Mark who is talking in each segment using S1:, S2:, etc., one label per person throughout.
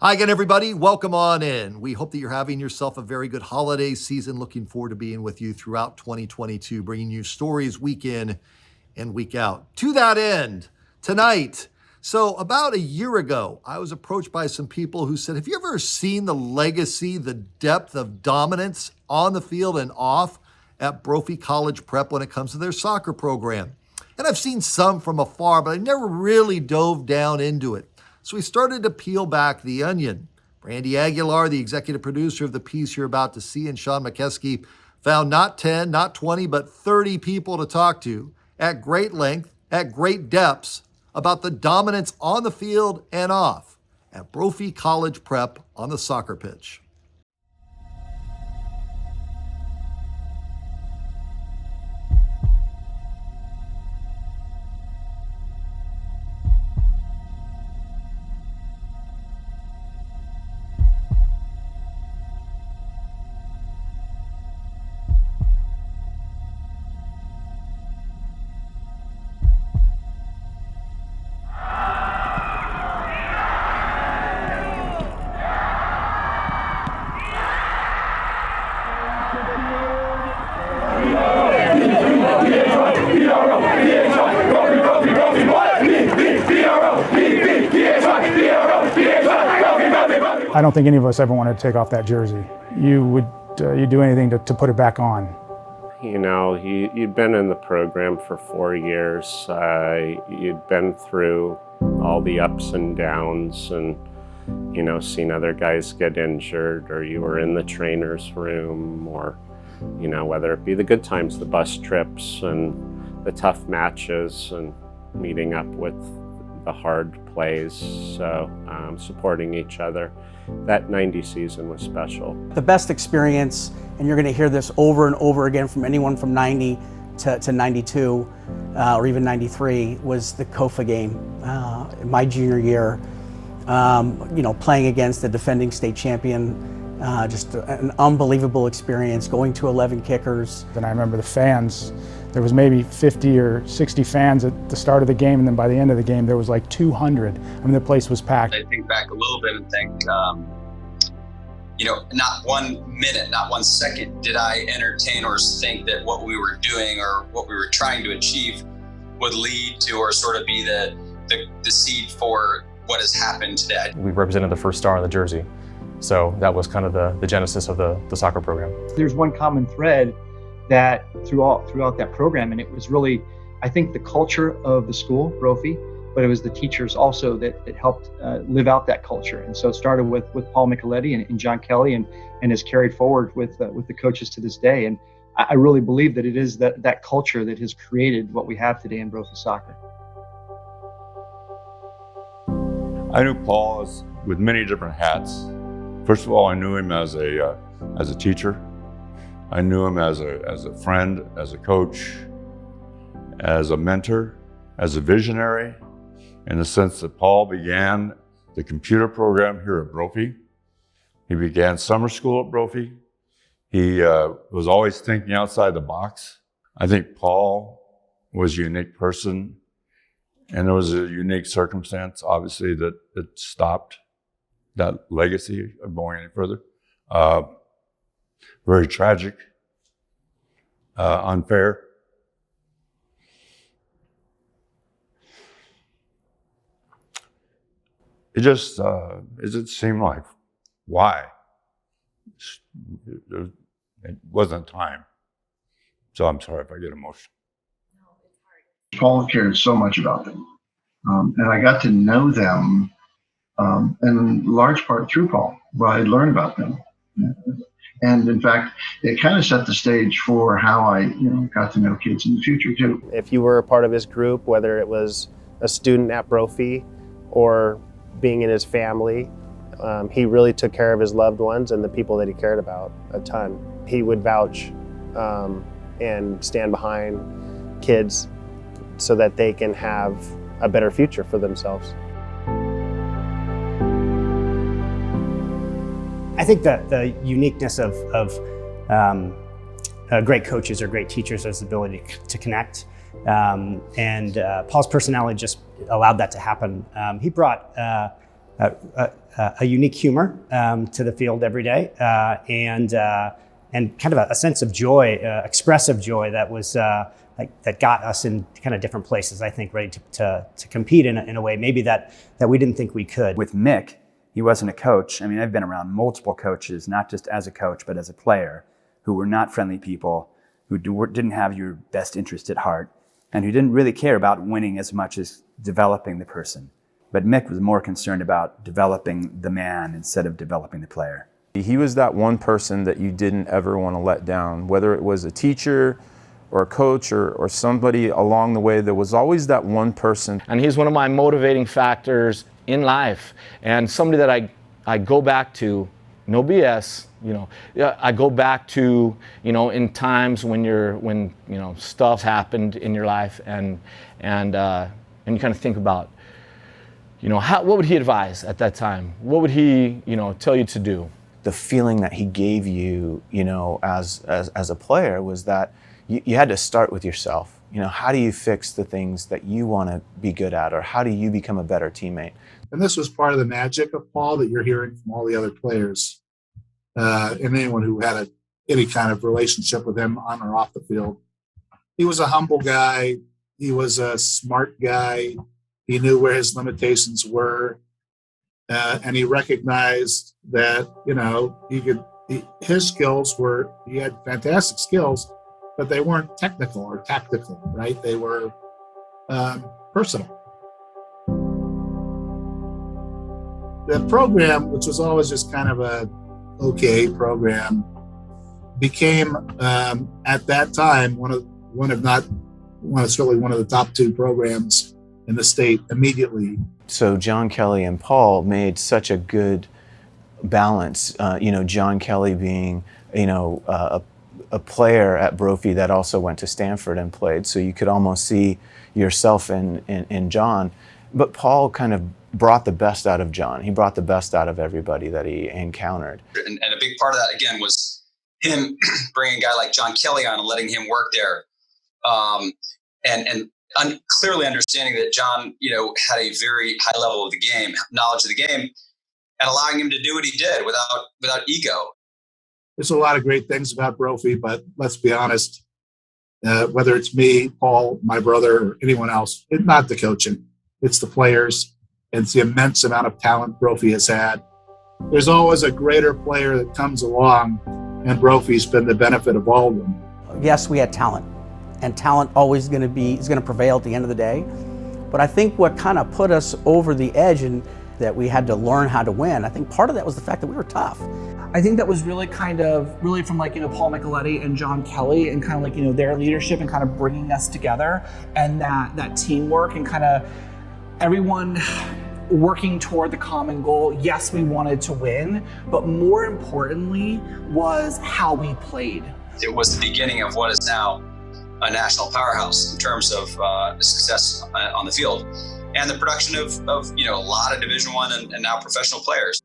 S1: Hi again, everybody. Welcome on in. We hope that you're having yourself a very good holiday season. Looking forward to being with you throughout 2022, bringing you stories week in and week out. To that end, tonight, so about a year ago, I was approached by some people who said, have you ever seen the legacy, the depth of dominance on the field and off at Brophy College Prep when it comes to their soccer program? And I've seen some from afar, but I never really dove down into it. So we started to peel back the onion. Brandy Aguilar, the executive producer of the piece you're about to see, and Sean McKeskey found not 10, not 20, but 30 people to talk to at great length, at great depths about the dominance on the field and off at Brophy College Prep on the soccer pitch.
S2: I don't think any of us ever wanted to take off that jersey. You'd do anything to put it back on.
S3: You know, you'd been in the program for 4 years. You'd been through all the ups and downs and, you know, seen other guys get injured, or you were in the trainer's room, or, you know, whether it be the good times, the bus trips and the tough matches and meeting up with the hard plays, so supporting each other. That 90 season was special.
S4: The best experience, and you're going to hear this over and over again from anyone from 90 to 92 or even 93, was the Kofa game my junior year. You know, playing against the defending state champion, just an unbelievable experience, going to 11 kickers.
S2: And I remember the fans, there was maybe 50 or 60 fans at the start of the game, and then by the end of the game there was like 200. I mean, the place was packed.
S5: I think back a little bit and think, you know, not 1 minute, not 1 second did I entertain or think that what we were doing or what we were trying to achieve would lead to or sort of be the seed for what has happened today.
S6: We represented the first star on the jersey. So that was kind of the genesis of the soccer program.
S7: There's one common thread that throughout that program, and it was really, I think, the culture of the school, Brophy, but it was the teachers also that helped live out that culture. And so it started with Paul Micheletti and John Kelly, and has carried forward with the coaches to this day. And I really believe that it is that culture that has created what we have today in Brophy soccer.
S8: I knew Paul with many different hats. First of all, I knew him as a teacher. I knew him as a friend, as a coach, as a mentor, as a visionary, in the sense that Paul began the computer program here at Brophy. He began summer school at Brophy. He was always thinking outside the box. I think Paul was a unique person, and there was a unique circumstance, obviously, that stopped that legacy of going any further. Very tragic, unfair. It just seemed like, why? It wasn't time. So I'm sorry if I get emotional.
S9: Paul cared so much about them. And I got to know them in large part through Paul, where I learned about them. And in fact, it kind of set the stage for how I, got to know kids in the future too.
S10: If you were a part of his group, whether it was a student at Brophy or being in his family, he really took care of his loved ones and the people that he cared about a ton. He would vouch and stand behind kids so that they can have a better future for themselves.
S4: I think that the uniqueness of great coaches or great teachers is the ability to connect. And Paul's personality just allowed that to happen. He brought
S11: a unique humor to the field every day, and kind of a sense of joy, expressive joy that was that got us in kind of different places. I think ready to compete in a way maybe that we didn't think we could.
S12: With Mick, he wasn't a coach. I mean, I've been around multiple coaches, not just as a coach, but as a player, who were not friendly people, who didn't have your best interest at heart, and who didn't really care about winning as much as developing the person. But Mick was more concerned about developing the man instead of developing the player.
S13: He was that one person that you didn't ever want to let down, whether it was a teacher or a coach or somebody along the way. There was always that one person.
S14: And he's one of my motivating factors in life, and somebody that I go back to, no BS, you know. I go back to, you know, in times when you know, stuff happened in your life, and you kind of think about, you know, what would he advise at that time? What would he, you know, tell you to do?
S15: The feeling that he gave you, you know, as a player was that you had to start with yourself. You know, how do you fix the things that you want to be good at, or how do you become a better teammate?
S16: And this was part of the magic of Paul that you're hearing from all the other players, and anyone who had any kind of relationship with him on or off the field. He was a humble guy. He was a smart guy. He knew where his limitations were, and he recognized that, you know, his skills were, he had fantastic skills, but they weren't technical or tactical, right? They were personal. The program, which was always just kind of a okay program, became at that time one of the top 2 programs in the state immediately.
S15: So John Kelly and Paul made such a good balance. You know, John Kelly being, you know, a player at Brophy that also went to Stanford and played, so you could almost see yourself in John. But Paul kind of brought the best out of John. He brought the best out of everybody that he encountered.
S5: And a big part of that, again, was him bringing a guy like John Kelly on and letting him work there. And clearly understanding that John, you know, had a very high level of the game, knowledge of the game, and allowing him to do what he did without ego.
S16: There's a lot of great things about Brophy, but let's be honest, whether it's me, Paul, my brother, or anyone else, it's not the coaching. It's the players. It's the immense amount of talent Brophy has had. There's always a greater player that comes along, and Brophy's been the benefit of all of them.
S4: Yes, we had talent, and talent always is going to prevail at the end of the day. But I think what kind of put us over the edge and that we had to learn how to win, I think part of that was the fact that we were tough.
S17: I think that was really from like, you know, Paul Micheletti and John Kelly and kind of like, you know, their leadership and kind of bringing us together, and that teamwork and kind of everyone working toward the common goal. Yes, we wanted to win, but more importantly was how we played.
S5: It was the beginning of what is now a national powerhouse in terms of success on the field, and the production of you know, a lot of Division I and now professional players.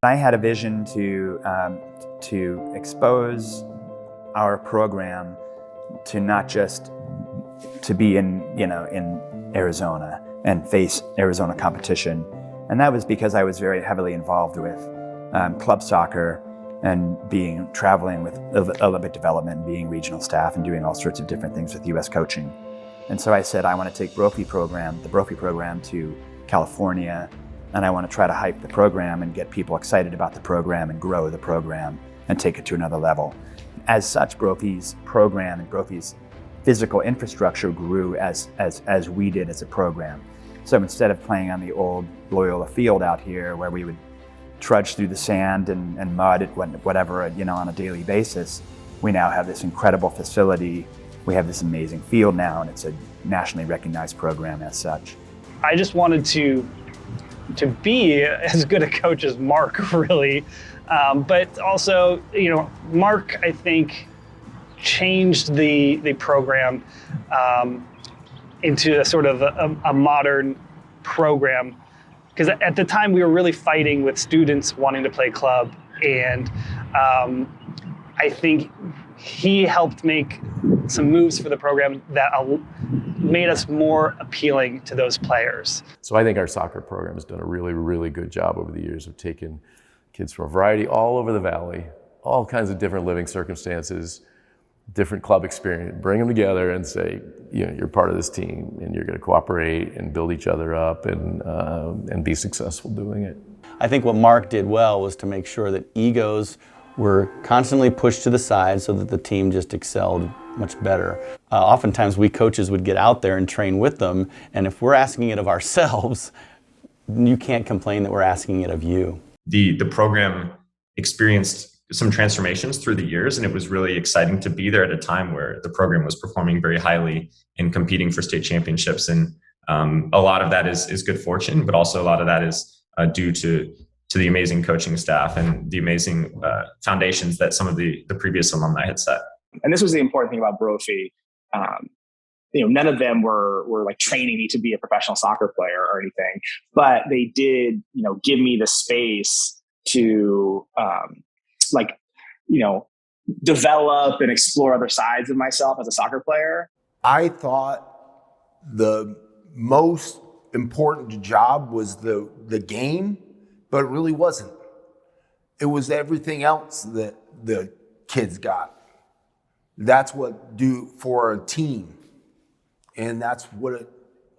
S12: I had a vision to expose our program to not just to be in Arizona and face Arizona competition, and that was because I was very heavily involved with club soccer and traveling with Olympic development, being regional staff, and doing all sorts of different things with U.S. coaching. And so I said, I want to take the Brophy program to California, and I want to try to hype the program and get people excited about the program and grow the program and take it to another level. As such, Brophy's program and Brophy's physical infrastructure grew as we did as a program. So instead of playing on the old Loyola field out here where we would trudge through the sand and mud at whatever, on a daily basis, we now have this incredible facility. We have this amazing field now, and it's a nationally recognized program as such.
S18: I just wanted to be as good a coach as Mark, really. But also, Mark, I think, changed the program into a sort of a modern program. Because at the time we were really fighting with students wanting to play club, and I think he helped make some moves for the program that made us more appealing to those players.
S19: So I think our soccer program has done a really, really good job over the years of taking kids from a variety all over the valley, all kinds of different living circumstances, different club experience, bring them together and say, you know, you're part of this team and you're going to cooperate and build each other up and be successful doing it.
S20: I think what Mark did well was to make sure that egos were constantly pushed to the side so that the team just excelled much better. Oftentimes we coaches would get out there and train with them, and if we're asking it of ourselves, you can't complain that we're asking it of you.
S21: The program experienced some transformations through the years, and it was really exciting to be there at a time where the program was performing very highly and competing for state championships. And a lot of that is good fortune, but also a lot of that is due to the amazing coaching staff and the amazing foundations that some of the previous alumni had set.
S22: And this was the important thing about Brophy. None of them were like training me to be a professional soccer player or anything, but they did, give me the space to, develop and explore other sides of myself as a soccer player.
S23: I thought the most important job was the game, but it really wasn't. It was everything else that the kids got. That's what do for a team. And that's what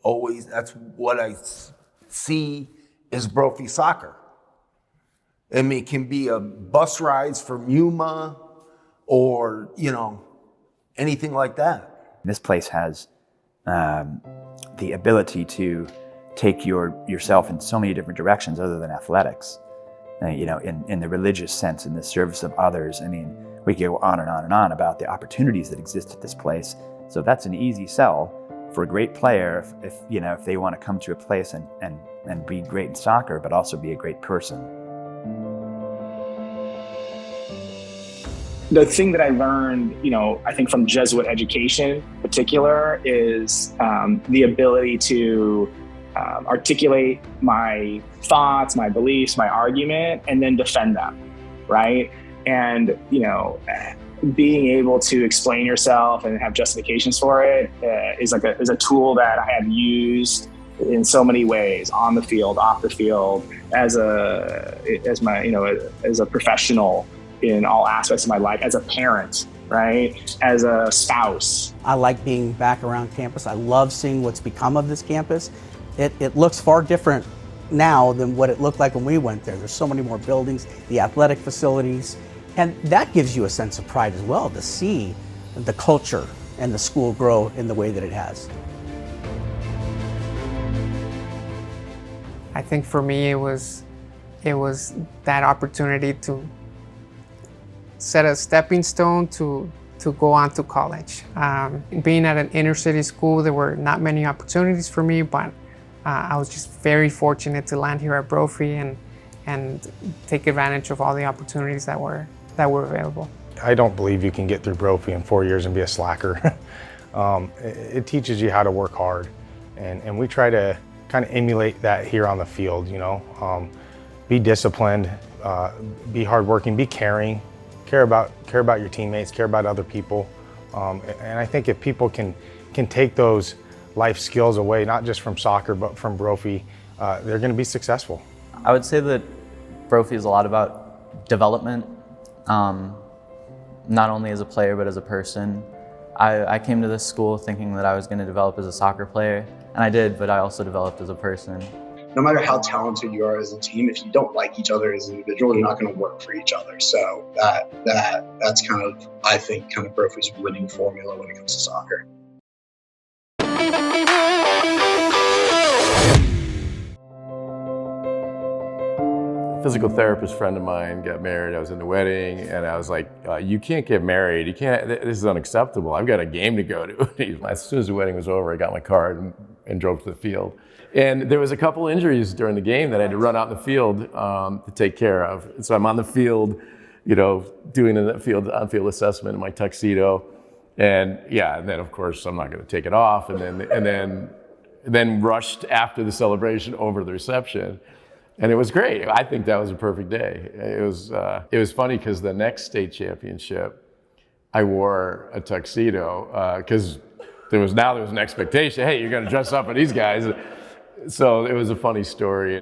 S23: I see is Brophy soccer. I mean, it can be a bus rides from Yuma or, anything like that.
S12: This place has the ability to take yourself in so many different directions other than athletics. In the religious sense, in the service of others. I mean, we could go on and on and on about the opportunities that exist at this place. So that's an easy sell for a great player if they want to come to a place and be great in soccer, but also be a great person.
S22: The thing that I learned, I think from Jesuit education in particular is the ability to articulate my thoughts, my beliefs, my argument, and then defend them, right? And, being able to explain yourself and have justifications for it is a tool that I have used in so many ways, on the field, off the field, as a professional in all aspects of my life, as a parent, right? As a spouse.
S4: I like being back around campus. I love seeing what's become of this campus. It looks far different now than what it looked like when we went there. There's so many more buildings, the athletic facilities, and that gives you a sense of pride as well to see the culture and the school grow in the way that it has.
S24: I think for me it was that opportunity to set a stepping stone to go on to college. Being at an inner city school, there were not many opportunities for me, but I was just very fortunate to land here at Brophy and take advantage of all the opportunities that were available.
S2: I don't believe you can get through Brophy in 4 years and be a slacker. It teaches you how to work hard, and we try to kind of emulate that here on the field. Be disciplined, be hardworking, be caring, care about your teammates, care about other people, and I think if people can take those life skills away, not just from soccer but from Brophy, they're going to be successful.
S25: I would say that Brophy is a lot about development, not only as a player but as a person. I came to this school thinking that I was going to develop as a soccer player, and I did, but I also developed as a person.
S26: No matter how talented you are as a team, if you don't like each other as individuals, you're not going to work for each other. So that's kind of, I think, kind of Brophy's winning formula when it comes to soccer.
S19: Physical therapist friend of mine got married. I was in the wedding, and I was like, "You can't get married. You can't. This is unacceptable. I've got a game to go to." As soon as the wedding was over, I got my car and drove to the field. And there was a couple injuries during the game that I had to run out in the field to take care of. And so I'm on the field, doing an on-field assessment in my tuxedo, and then of course I'm not going to take it off, and then rushed after the celebration over to the reception. And it was great. I think that was a perfect day. It was funny because the next state championship, I wore a tuxedo because there was an expectation, hey, you're going to dress up for these guys. So it was a funny story.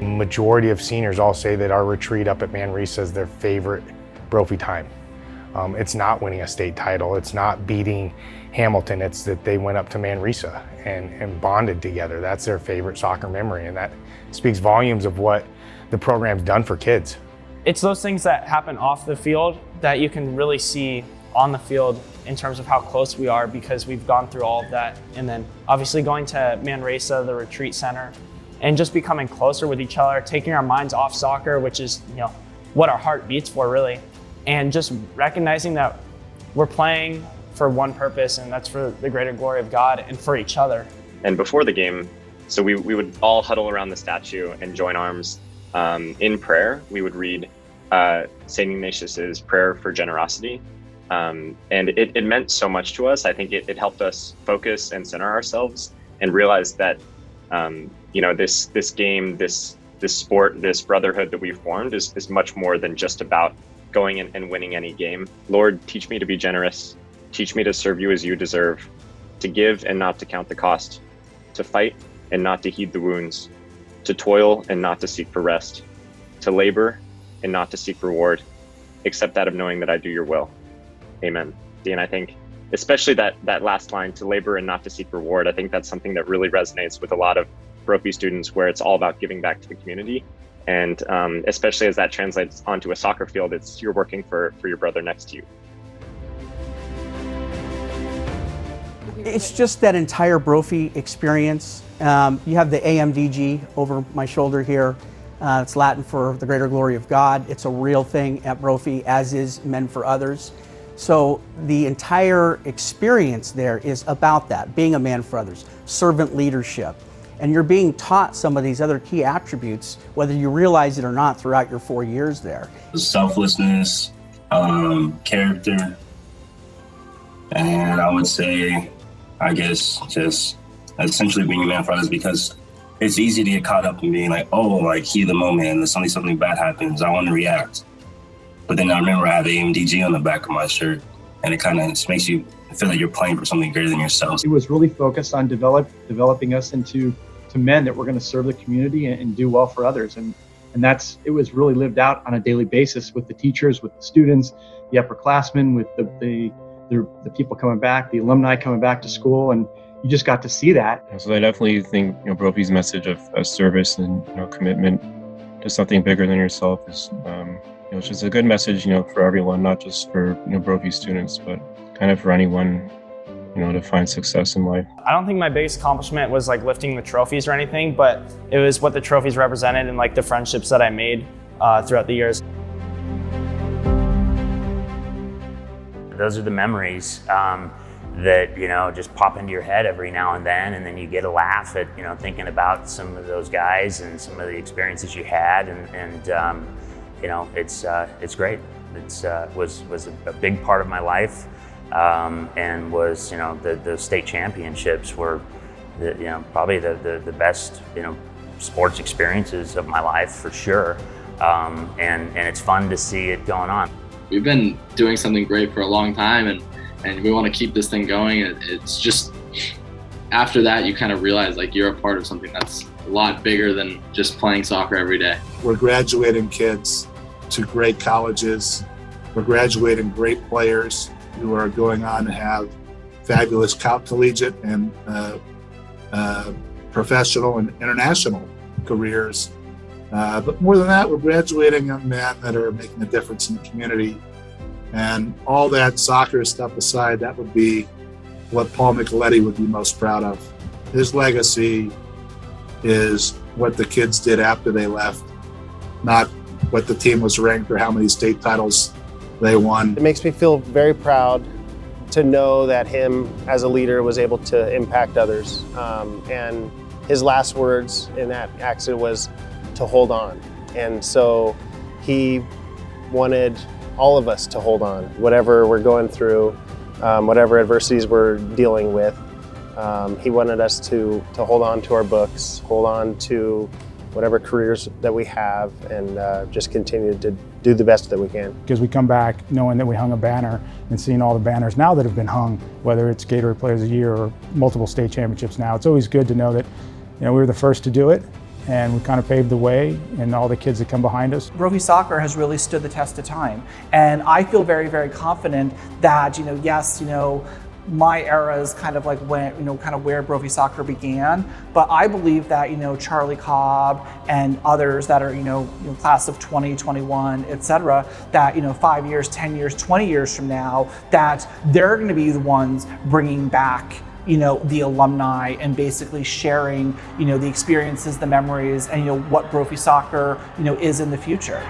S2: Majority of seniors all say that our retreat up at Manresa is their favorite Brophy time. It's not winning a state title, it's not beating Hamilton, it's that they went up to Manresa and bonded together. That's their favorite soccer memory, and that speaks volumes of what the program's done for kids.
S1: It's those things that happen off the field that you can really see on the field in terms of how close we are, because we've gone through all of that. And then obviously going to Manresa, the retreat center, and just becoming closer with each other, taking our minds off soccer, which is, you know, what our heart beats for really. And just recognizing that we're playing for one purpose, and that's for the greater glory of God and for each other.
S3: And before the game, so we would all huddle around the statue and join arms in prayer. We would read St. Ignatius's prayer for generosity. And it meant so much to us. I think it helped us focus and center ourselves and realize that, you know, this game, this sport, this brotherhood that we've formed is much more than just about going and winning any game. Lord, teach me to be generous. Teach me to serve you as you deserve, to give and not to count the cost, to fight and not to heed the wounds, to toil and not to seek for rest, to labor and not to seek reward, except that of knowing that I do your will. Amen. And I think especially that last line, to labor and not to seek reward, I think that's something that really resonates with a lot of Brophy students, where it's all about giving back to the community. And especially as that translates onto a soccer field, it's you're working for your brother next to you.
S4: It's just that entire Brophy experience. You have the AMDG over my shoulder here. It's Latin for the greater glory of God. It's a real thing at Brophy, as is Men for Others. So the entire experience there is about that, being a man for others, servant leadership. And you're being taught some of these other key attributes, whether you realize it or not, throughout your 4 years there.
S6: Selflessness, character, and I would say, I guess, just essentially being a man for others, because it's easy to get caught up in being like, oh, like, heat of the moment, and suddenly something bad happens, I want to react. But then I remember I had the AMDG on the back of my shirt, and it kind of makes you feel like you're playing for something greater than yourself.
S7: It was really focused on developing us into men that were going to serve the community and do well for others. And it was really lived out on a daily basis with the teachers, with the students, the upperclassmen, with the people coming back, the alumni coming back to school, and you just got to see that.
S8: So I definitely think, you know, Brophy's message of service and, you know, commitment to something bigger than yourself is, you know, it's just a good message, you know, for everyone, not just for, you know, Brophy students, but kind of for anyone, you know, to find success in life.
S1: I don't think my biggest accomplishment was like lifting the trophies or anything, but it was what the trophies represented and like the friendships that I made throughout the years.
S9: Those are the memories that, you know, just pop into your head every now and then you get a laugh at, you know, thinking about some of those guys and some of the experiences you had, and you know, it's great. It's was a big part of my life. And was, you know, the state championships were, you know, probably the best, you know, sports experiences of my life for sure. And it's fun to see it going on.
S27: We've been doing something great for a long time, and we want to keep this thing going. It's just, after that, you kind of realize like you're a part of something that's a lot bigger than just playing soccer every day.
S16: We're graduating kids to great colleges. We're graduating great players who are going on to have fabulous collegiate and professional and international careers. But more than that, we're graduating young men that are making a difference in the community. And all that soccer stuff aside, that would be what Paul Micheletti would be most proud of. His legacy is what the kids did after they left, not what the team was ranked or how many state titles they won.
S10: It makes me feel very proud to know that him as a leader was able to impact others. And his last words in that accident was to hold on. And so he wanted all of us to hold on, whatever we're going through, whatever adversities we're dealing with. He wanted us to hold on to our books, hold on to whatever careers that we have, and just continue to do the best that we can.
S5: Because we come back knowing that we hung a banner and seeing all the banners now that have been hung, whether it's Gatorade Players of the Year or multiple state championships now, it's always good to know that we were the first to do it, and we kind of paved the way, and all the kids that come behind us.
S11: Brophy soccer has really stood the test of time, and I feel very, very confident that yes, my era is kind of like when kind of where Brophy soccer began, but I believe that Charlie Cobb and others that are class of 2021, etc., that 5 years, 10 years, 20 years from now, that they're going to be the ones bringing back the alumni and basically sharing the experiences, the memories, and what Brophy soccer is in the future.